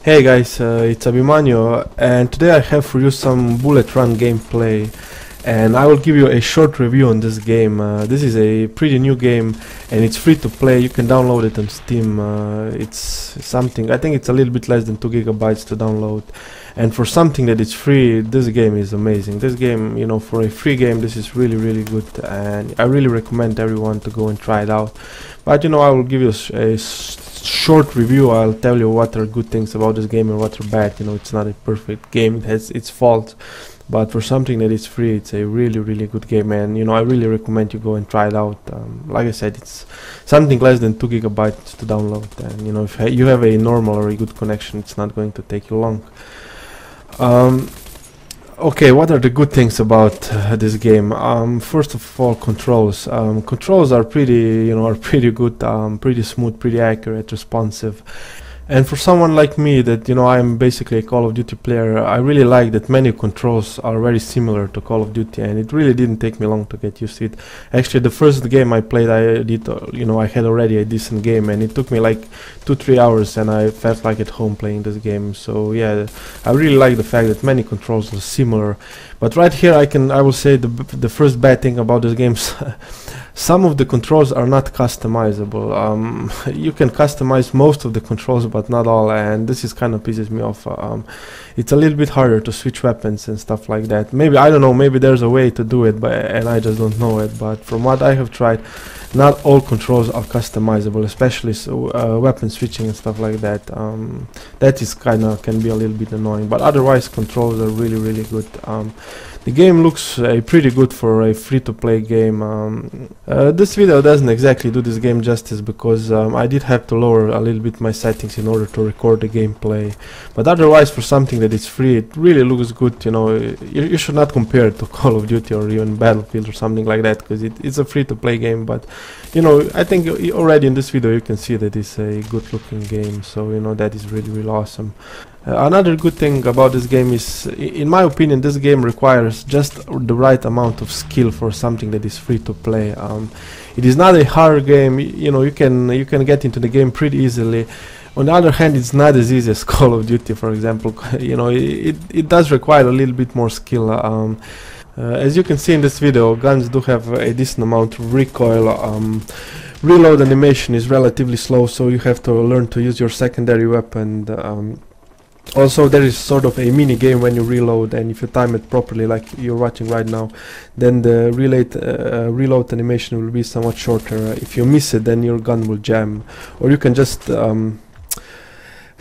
Hey guys, it's Abhimanyu, and today I have for you some bullet run gameplay, and I will give you a short review on this game. This is a pretty new game and it's free to play. You can download it on Steam. It's something, I think it's a little bit less than 2 gigabytes to download, and for something that is free, this game is amazing. This game, you know, for a free game, this is really good, and I really recommend everyone to go and try it out. But you know, I will give you a short review. I'll tell you what are good things about this game and what are bad. You know, it's not a perfect game, it has its faults, but for something that is free, it's a really good game, and you know, I really recommend you go and try it out. Like I said, it's something less than 2 gigabytes to download, and you know, if you have a normal or a good connection, it's not going to take you long. Okay, what are the good things about this game? First of all, controls. Controls are pretty, you know, are pretty good, pretty smooth, pretty accurate, responsive. And for someone like me that, you know, I'm basically a Call of Duty player, I really like that many controls are very similar to Call of Duty, and it really didn't take me long to get used to it. Actually, the first game I played, I did, you know, I had already a decent game, and it took me like 2-3 hours, and I felt like at home playing this game. So yeah, I really like the fact that many controls are similar. But right here, I will say the first bad thing about this game. Some of the controls are not customizable. You can customize most of the controls, but not all, and this is kind of pisses me off. It's a little bit harder to switch weapons and stuff like that. Maybe, I don't know, maybe there's a way to do it, and I just don't know it. But from what I have tried, not all controls are customizable, especially weapon switching and stuff like that. That is can be a little bit annoying, but otherwise controls are really good. The game looks pretty good for a free-to-play game. This video doesn't exactly do this game justice, because I did have to lower a little bit my settings in order to record the gameplay. But otherwise, for something that is free, it really looks good. You know, you should not compare it to Call of Duty or even Battlefield or something like that, because it's a free-to-play game. But you know, I think already in this video you can see that it's a good-looking game. So you know, that is really awesome. Another good thing about this game is, in my opinion, this game requires just the right amount of skill for something that is free to play. It is not a hard game. You know, you can get into the game pretty easily. On the other hand, it's not as easy as Call of Duty, for example. You know, it does require a little bit more skill. As you can see in this video, guns do have a decent amount of recoil. Reload animation is relatively slow, so you have to learn to use your secondary weapon. Also, there is sort of a mini game when you reload, and if you time it properly, like you're watching right now, then the reload animation will be somewhat shorter. If you miss it, then your gun will jam, or you can just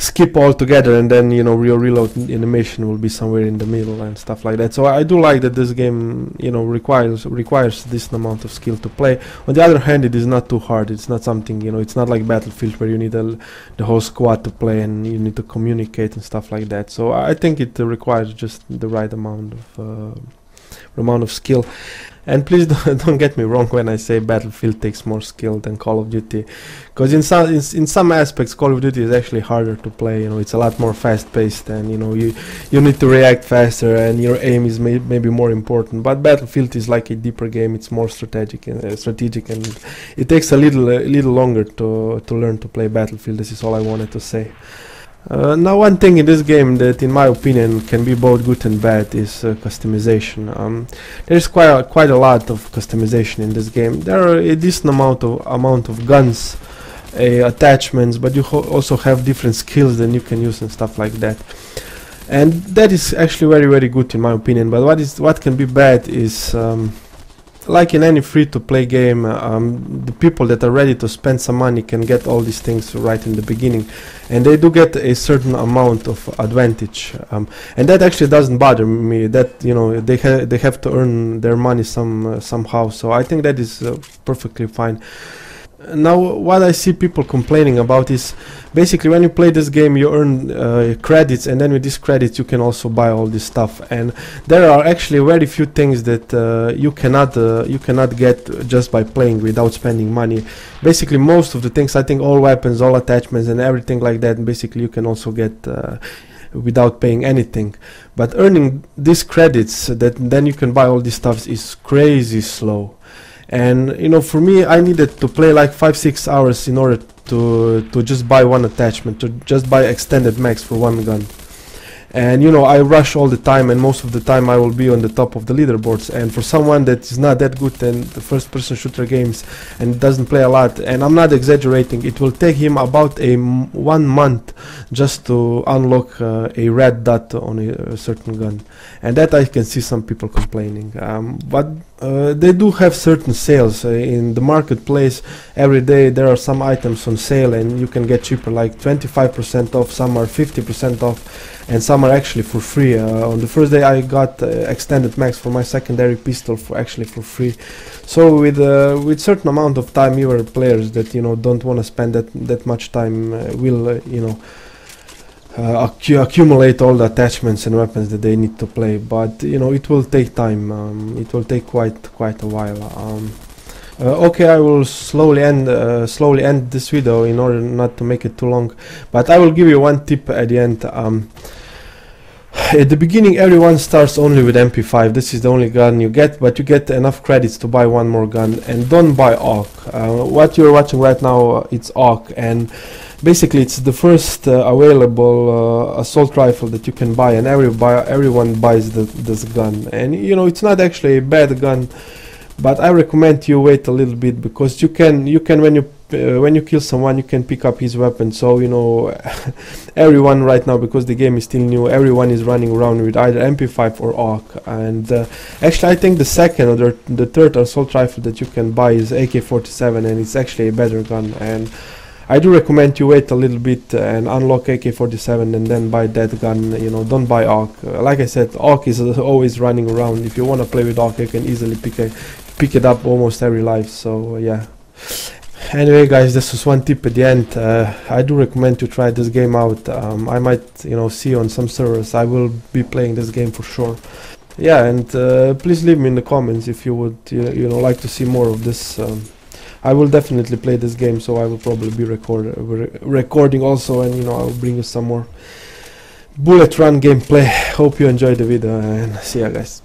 skip altogether, and then you know, your reload animation will be somewhere in the middle and stuff like that. So I do like that this game, you know, requires this amount of skill to play. On the other hand, it is not too hard. It's not something, you know, it's not like Battlefield where you need the whole squad to play and you need to communicate and stuff like that. So I think it requires just the right amount of skill. And please don't get me wrong when I say Battlefield takes more skill than Call of Duty, because in some aspects Call of Duty is actually harder to play. You know, it's a lot more fast-paced, and you know, you need to react faster, and your aim is maybe more important. But Battlefield is like a deeper game. It's more strategic, and it takes a little longer to learn to play Battlefield. This is all I wanted to say. Now, one thing in this game that, in my opinion, can be both good and bad is customization. There's quite a lot of customization in this game. There are a decent amount of guns, attachments, but you also have different skills that you can use and stuff like that. And that is actually very good in my opinion. But what can be bad is, like in any free-to-play game, the people that are ready to spend some money can get all these things right in the beginning, and they do get a certain amount of advantage, and that actually doesn't bother me. That, you know, they have to earn their money somehow. So I think that is perfectly fine. Now, what I see people complaining about is basically when you play this game, you earn credits, and then with these credits you can also buy all this stuff. And there are actually very few things that you cannot get just by playing without spending money. Basically, most of the things, I think, all weapons, all attachments, and everything like that, basically you can also get without paying anything. But earning these credits that then you can buy all this stuff is crazy slow. And you know, for me, I needed to play like 5-6 hours in order to just buy one attachment, to just buy extended max for one gun. And you know, I rush all the time, and most of the time I will be on the top of the leaderboards. And for someone that is not that good in the first person shooter games and doesn't play a lot, and I'm not exaggerating, it will take him about 1 month just to unlock a red dot on a certain gun. And that I can see some people complaining, but they do have certain sales in the marketplace. Every day there are some items on sale and you can get cheaper, like 25% off, some are 50% off, and some are actually for free. On the first day I got extended max for my secondary pistol for free. So with certain amount of time, your players that, you know, don't want to spend that much time will you know, accumulate all the attachments and weapons that they need to play. But you know, it will take time. It will take quite a while. Okay, I will slowly end this video in order not to make it too long, but I will give you one tip at the end. At the beginning everyone starts only with MP5. This is the only gun you get, but you get enough credits to buy one more gun. And don't buy AUK. What you're watching right now, it's AUK, and basically it's the first available assault rifle that you can buy, and everyone buys this gun. And you know, it's not actually a bad gun, but I recommend you wait a little bit, because you can when you kill someone, you can pick up his weapon. So you know, everyone right now, because the game is still new, everyone is running around with either MP5 or AUK. And actually I think the second or the third assault rifle that you can buy is AK-47, and it's actually a better gun. And I do recommend you wait a little bit and unlock AK-47 and then buy that gun. You know, don't buy AUK. Like I said, AUK is always running around. If you want to play with AUK, you can easily pick it up almost every life. So yeah. Anyway guys, this was one tip at the end. I do recommend you try this game out. I might, you know, see you on some servers. I will be playing this game for sure. Yeah, and please leave me in the comments if you would you know, like to see more of this. I will definitely play this game, so I will probably be recording also, and you know, I will bring you some more bullet run gameplay. Hope you enjoyed the video, and see ya guys.